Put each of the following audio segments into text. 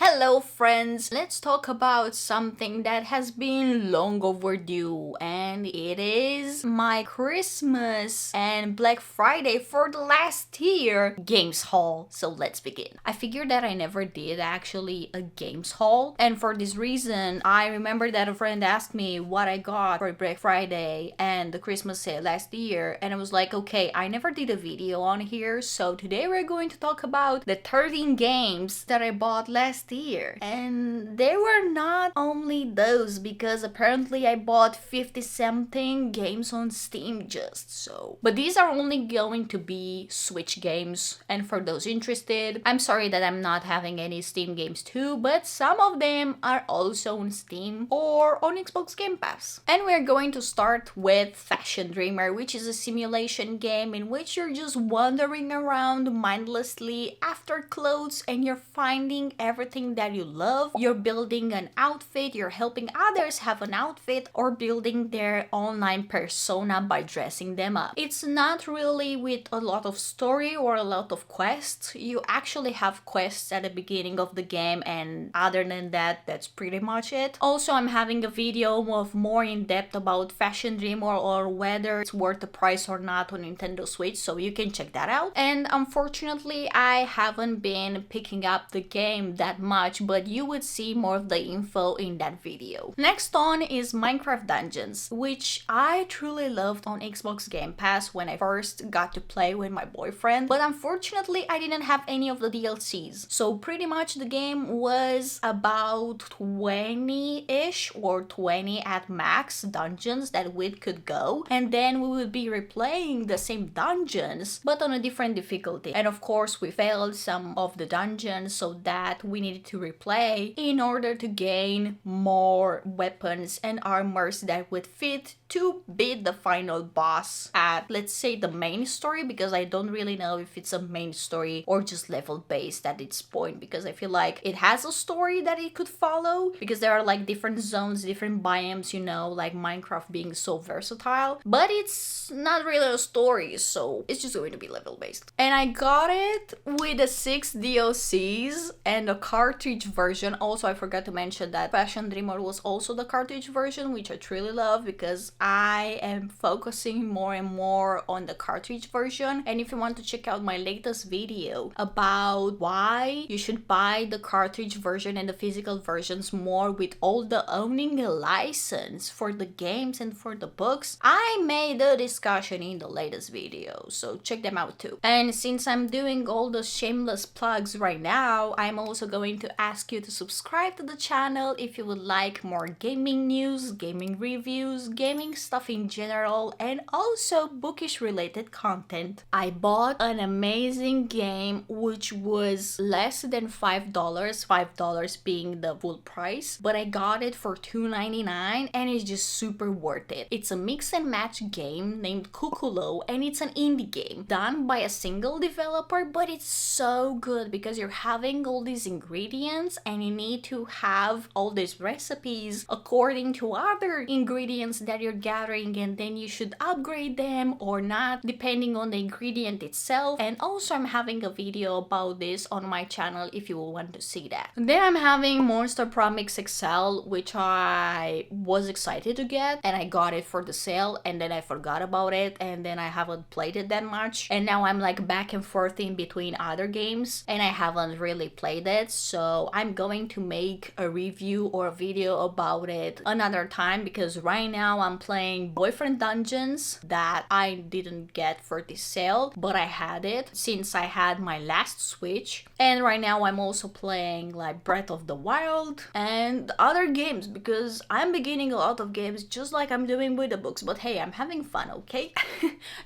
Hello friends, let's talk about something that has been long overdue, and it is my Christmas and Black Friday for the last year games haul. So let's begin. I figured that I never did actually a games haul, and for this reason I remember that a friend asked me what I got for Black Friday and the Christmas sale last year, and I was like, okay, I never did a video on here, so today we're going to talk about the 13 games that I bought last year. And they were not only those, because apparently I bought 50 something games on Steam just so. But these are only going to be Switch games, and for those interested, I'm sorry that I'm not having any Steam games too, but some of them are also on Steam or on Xbox Game Pass. And we're going to start with Fashion Dreamer, which is a simulation game in which you're just wandering around mindlessly after clothes and you're finding everything that you love. You're building an outfit, you're helping others have an outfit, or building their online persona by dressing them up. It's not really with a lot of story or a lot of quests. You actually have quests at the beginning of the game, and other than that, that's pretty much it. Also, I'm having a video of more in depth about Fashion Dreamer or whether it's worth the price or not on Nintendo Switch, so you can check that out. And unfortunately, I haven't been picking up the game that much, but you would see more of the info in that video. Next on is Minecraft Dungeons, which I truly loved on Xbox Game Pass when I first got to play with my boyfriend, but unfortunately I didn't have any of the DLCs. So pretty much the game was about 20-ish or 20 at max dungeons that we could go, and then we would be replaying the same dungeons but on a different difficulty. And of course we failed some of the dungeons, so that we needed to replay in order to gain more weapons and armors that would fit to beat the final boss at, let's say, the main story, because I don't really know if it's a main story or just level based at its point, because I feel like it has a story that it could follow, because there are like different zones, different biomes, you know, like Minecraft being so versatile, but it's not really a story, so it's just going to be level based. And I got it with the 6 DLCs and a cartridge version. Also, I forgot to mention that Fashion Dreamer was also the cartridge version, which I truly love because I am focusing more and more on the cartridge version. And if you want to check out my latest video about why you should buy the cartridge version and the physical versions more, with all the owning a license for the games and for the books, I made a discussion in the latest video, so check them out too. And since I'm doing all the shameless plugs right now, I'm also going to ask you to subscribe to the channel if you would like more gaming news, gaming reviews, gaming stuff in general, and also bookish related content. I bought an amazing game which was less than $5 being the full price, but I got it for $2.99 and it's just super worth it. It's a mix and match game named Kukulo, and it's an indie game done by a single developer, but it's so good because you're having all these ingredients and you need to have all these recipes according to other ingredients that you're gathering, and then you should upgrade them or not depending on the ingredient itself. And also I'm having a video about this on my channel if you want to see that. And then I'm having Monster Promix XL, which I was excited to get, and I got it for the sale, and then I forgot about it, and then I haven't played it that much, and now I'm like back and forth in between other games and I haven't really played it, so I'm going to make a review or a video about it another time, because right now I'm playing Boyfriend Dungeons that I didn't get for this sale, but I had it since I had my last Switch. And right now I'm also playing like Breath of the Wild and other games, because I'm beginning a lot of games just like I'm doing with the books, but hey, I'm having fun, okay?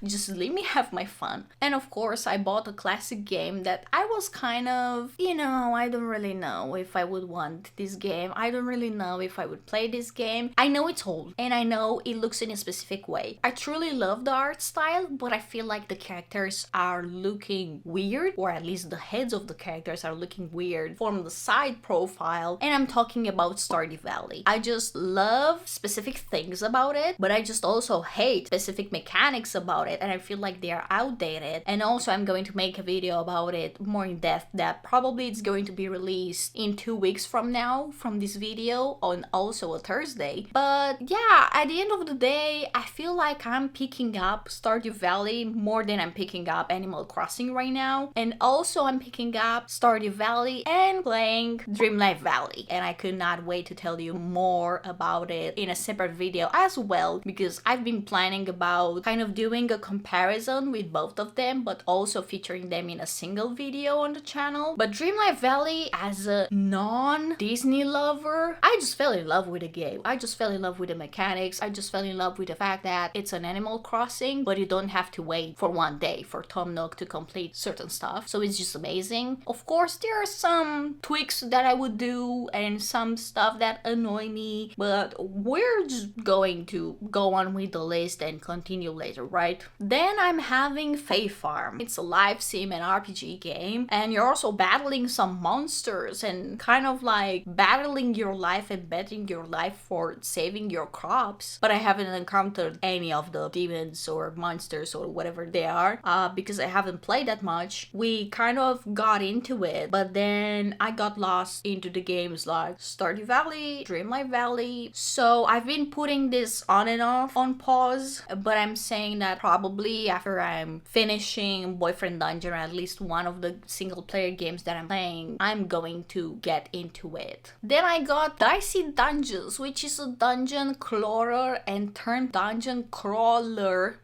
Just let me have my fun. And of course I bought a classic game that I was kind of, I don't really know if I would want this game. I don't really know if I would play this game. I know it's old and I know it looks in a specific way. I truly love the art style, but I feel like the characters are looking weird, or at least the heads of the characters are looking weird from the side profile, and I'm talking about Stardew Valley. I just love specific things about it, but I just also hate specific mechanics about it, and I feel like they are outdated. And also I'm going to make a video about it more in depth that probably it's going to be released released in 2 weeks from now from this video on also a Thursday. But yeah, at the end of the day, I feel like I'm picking up Stardew Valley more than I'm picking up Animal Crossing right now. And also I'm picking up Stardew Valley and playing Dreamlight Valley. And I could not wait to tell you more about it in a separate video as well, because I've been planning about kind of doing a comparison with both of them, but also featuring them in a single video on the channel. But Dreamlight Valley, as a non-Disney lover, I just fell in love with the game. I just fell in love with the mechanics. I just fell in love with the fact that it's an Animal Crossing, but you don't have to wait for one day for Tom Nook to complete certain stuff. So it's just amazing. Of course, there are some tweaks that I would do and some stuff that annoy me, but we're just going to go on with the list and continue later, right? Then I'm having Faith Farm. It's a live sim and RPG game, and you're also battling some monsters and kind of like battling your life and betting your life for saving your crops. But I haven't encountered any of the demons or monsters or whatever they are because I haven't played that much. We kind of got into it, but then I got lost into the games like Stardew Valley, Dreamlight Valley. So I've been putting this on and off on pause, but I'm saying that probably after I'm finishing Boyfriend Dungeon, or at least one of the single player games that I'm playing, I'm going to get into it. Then I got Dicey Dungeons, which is a dungeon crawler and turn dungeon crawler.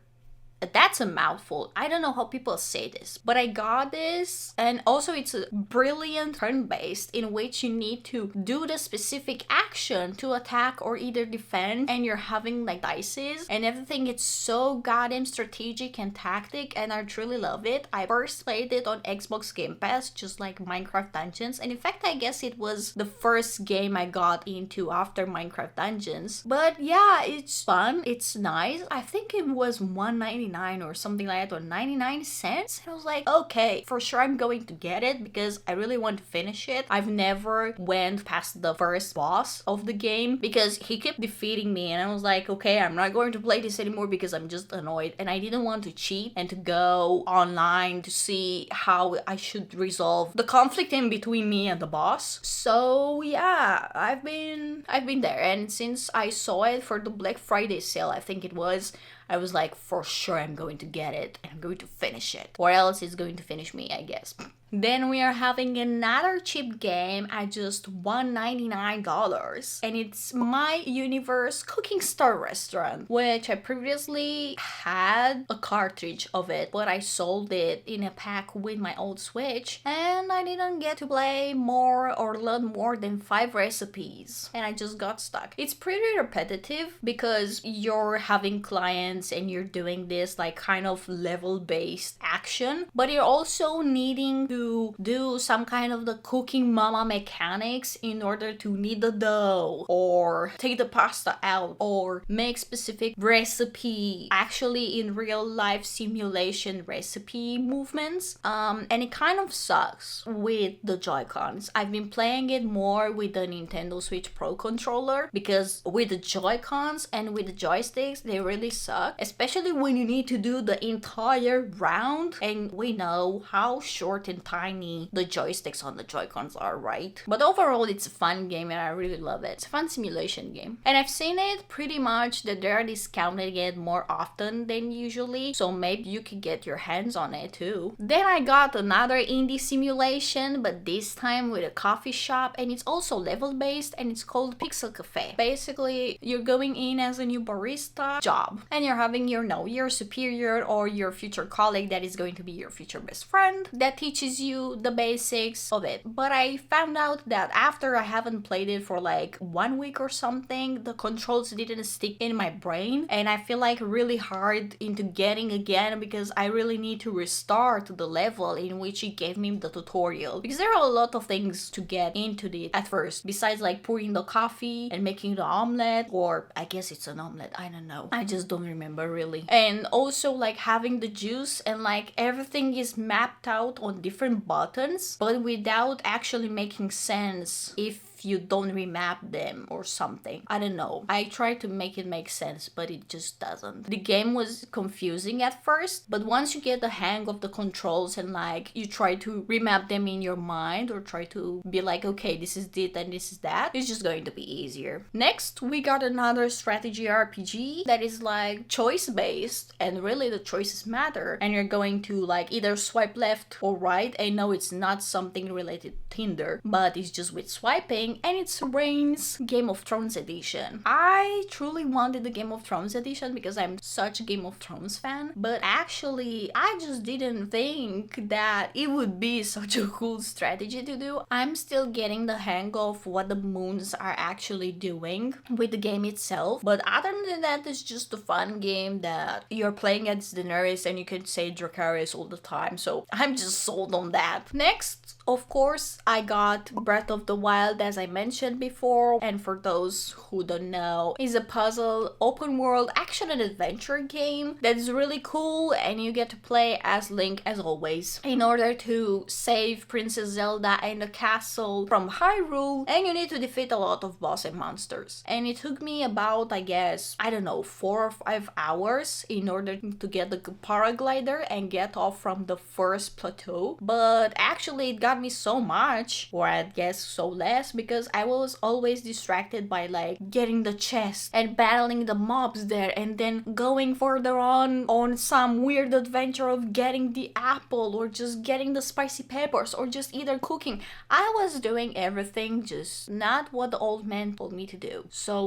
That's a mouthful. I don't know how people say this, but I got this. And also it's a brilliant turn-based in which you need to do the specific action to attack or either defend, and you're having like dices and everything. It's so goddamn strategic and tactic, and I truly love it. I first played it on Xbox Game Pass, just like Minecraft Dungeons, and in fact I guess it was the first game I got into after Minecraft Dungeons. But yeah, it's fun, it's nice. I think it was $1.99 or something like that, or 99 cents. And I was like, okay, for sure I'm going to get it because I really want to finish it. I've never went past the first boss of the game because he kept defeating me, and I was like, okay, I'm not going to play this anymore because I'm just annoyed, and I didn't want to cheat and to go online to see how I should resolve the conflict in between me and the boss. So yeah, I've been there, and since I saw it for the Black Friday sale, I think it was, I was like, for sure I'm going to get it and I'm going to finish it, or else it's going to finish me, I guess. Then we are having another cheap game at just $1.99, and it's My Universe Cooking Star Restaurant, which I previously had a cartridge of it, but I sold it in a pack with my old Switch, and I didn't get to play more or learn more than 5 recipes, and I just got stuck. It's pretty repetitive because you're having clients and you're doing this like kind of level-based action, but you're also needing to do some kind of the cooking mama mechanics in order to knead the dough or take the pasta out or make specific recipe, actually in real life simulation recipe movements. And it kind of sucks with the Joy-Cons. I've been playing it more with the Nintendo Switch Pro controller because with the Joy-Cons and with the joysticks, they really suck, especially when you need to do the entire round, and we know how short and tiny the joysticks on the Joy-Cons are, right? But overall, it's a fun game and I really love it. It's a fun simulation game. And I've seen it pretty much that they're discounting it more often than usually, so maybe you could get your hands on it too. Then I got another indie simulation, but this time with a coffee shop, and it's also level-based, and it's called Pixel Cafe. Basically, you're going in as a new barista job, and you're having your superior or your future colleague that is going to be your future best friend that teaches you the basics of it. But I found out that after I haven't played it for like 1 week or something, the controls didn't stick in my brain, and I feel like really hard into getting again because I really need to restart the level in which it gave me the tutorial, because there are a lot of things to get into it at first besides like pouring the coffee and making the omelette, or I guess it's an omelette, I don't know, I just don't remember really. And also like having the juice, and like everything is mapped out on different buttons but without actually making sense if you don't remap them or something. I don't know. I tried to make it make sense, but it just doesn't. The game was confusing at first, but once you get the hang of the controls and like you try to remap them in your mind or try to be like, okay, this is it and this is that, it's just going to be easier. Next, we got another strategy RPG that is like choice based, and really the choices matter, and you're going to like either swipe left or right. I know it's not something related to Tinder, but it's just with swiping, and it's Reign's Game of Thrones edition. I truly wanted the Game of Thrones edition because I'm such a Game of Thrones fan, but actually I just didn't think that it would be such a cool strategy to do. I'm still getting the hang of what the moons are actually doing with the game itself, but other than that, it's just a fun game that you're playing as Daenerys and you can say Dracarys all the time, so I'm just sold on that. Next, of course, I got Breath of the Wild, as I mentioned before, and for those who don't know, is a puzzle open world action and adventure game that is really cool, and you get to play as Link as always in order to save Princess Zelda and the castle from Hyrule, and you need to defeat a lot of boss and monsters. And it took me about, I guess, I don't know, 4 or 5 hours in order to get the paraglider and get off from the first plateau, but actually it got me so much, or I guess so less, because I was always distracted by like getting the chest and battling the mobs there, and then going further on some weird adventure of getting the apple or just getting the spicy peppers or just either cooking. I was doing everything, just not what the old man told me to do. So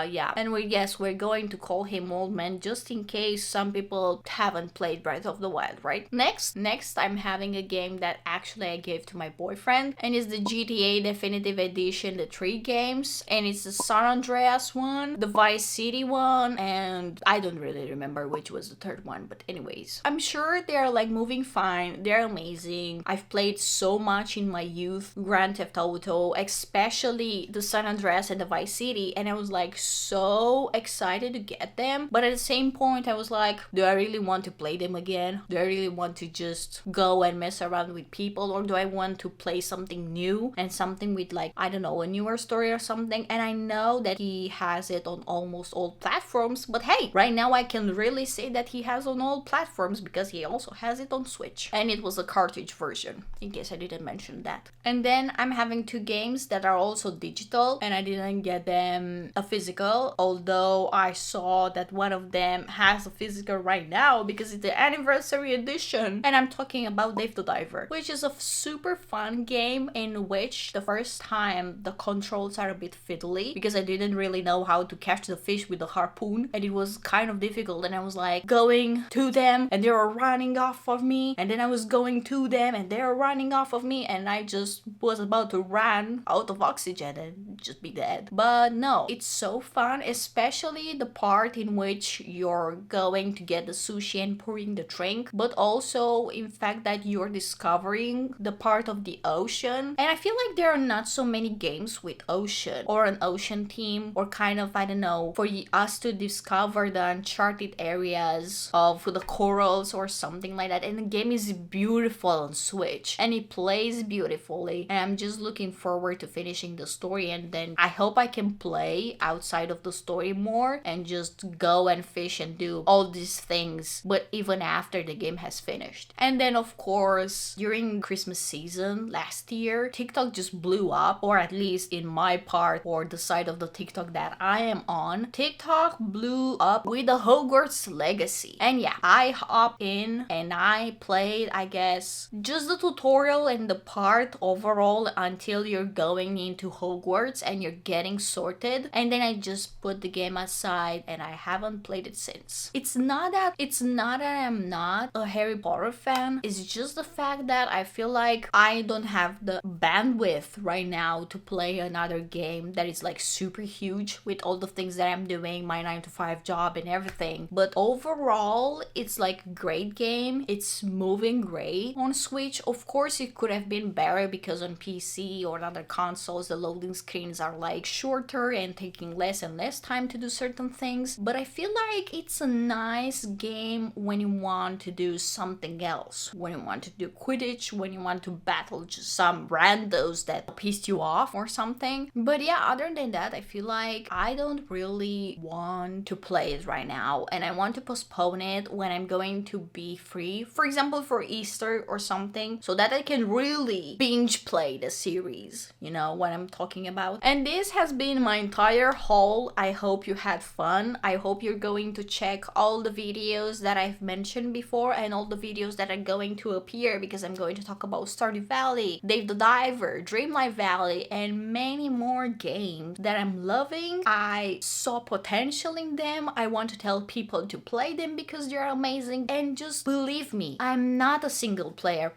yeah, and we're going to call him old man just in case some people haven't played Breath of the Wild, right? Next I'm having a game that actually I gave to my boyfriend, and it's the GTA Definitive Edition, the 3 games, and it's the San Andreas one, the Vice City one, and I don't really remember which was the third one, but anyways, I'm sure they're like moving fine, they're amazing. I've played so much in my youth Grand Theft Auto, especially the San Andreas and the Vice City, and I was like so excited to get them, but at the same point I was like, do I really want to play them again? Do I really want to just go and mess around with people, or do I want to play something new and something with like, I don't know, a newer story or something? And I know that he has it on almost all platforms, but hey, right now I can really say that he has on all platforms because he also has it on Switch, and it was a cartridge version, in case I didn't mention that. And then I'm having 2 games that are also digital, and I didn't get them a physical, although I saw that one of them has a physical right now because it's the anniversary edition, and I'm talking about Dave the Diver, which is a super fun game in which the first time the controls are a bit fiddly because I didn't really know how to catch the fish with the harpoon, and it was kind of difficult, and I was like going to them and they were running off of me, and then I was going to them and they were running off of me, and I just was about to run out of oxygen and just be dead. But no, it's so fun, especially the part in which you're going to get the sushi and pouring the drink, but also in fact that you're discovering the part of the ocean. And I feel like there are not so many games with ocean or an ocean theme, or kind of, I don't know, for us to discover the uncharted areas of the corals or something like that. And the game is beautiful on Switch and it plays beautifully, and I'm just looking forward to finishing the story, and then I hope I can play outside of the story more and just go and fish and do all these things, but even after the game has finished. And then of course during Christmas season last year, TikTok just blew up, or at least in my part or the side of the TikTok that I am on, TikTok blew up with the Hogwarts Legacy. And yeah, I hopped in and I played, I guess, just the tutorial and the part overall until you're going into Hogwarts and you're getting sorted, and then I just put the game aside and I haven't played it since. It's not that I'm not a Harry Potter fan, it's just the fact that I feel like I don't have the bandwidth right now to play another game that is like super huge with all the things that I'm doing, my 9-to-5 job and everything. But overall, it's like a great game. It's moving great on Switch. Of course, it could have been better because on PC or other consoles, the loading screens are like shorter and taking less and less time to do certain things. But I feel like it's a nice game when you want to do something else, when you want to do Quidditch, when you want to battle just some randos that pissed you off off or something. But yeah, other than that, I feel like I don't really want to play it right now, and I want to postpone it when I'm going to be free, for example for Easter or something, so that I can really binge play the series. You know what I'm talking about? And this has been my entire haul. I hope you had fun. I hope you're going to check all the videos that I've mentioned before and all the videos that are going to appear, because I'm going to talk about Stardew Valley, Dave the Diver, Dreamlight Valley, and many more games that I'm loving. I saw potential in them. I want to tell people to play them because they're amazing, and just believe me, I'm not a single player,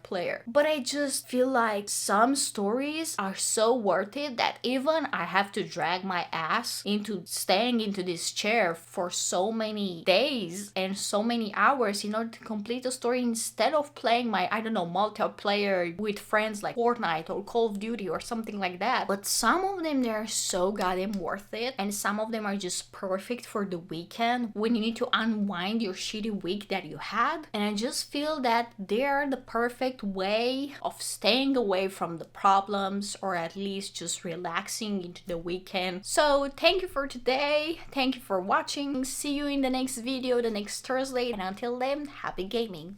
but I just feel like some stories are so worth it that even I have to drag my ass into staying into this chair for so many days and so many hours in order to complete the story, instead of playing my, I don't know, multiplayer with friends like Fortnite or Call of Duty or something like that. But some of them, they are so goddamn worth it, and some of them are just perfect for the weekend when you need to unwind your shitty week that you had. And I just feel that they're the perfect way of staying away from the problems, or at least just relaxing into the weekend. So thank you for today. Thank you for watching. See you in the next video, the next Thursday, and until then, happy gaming.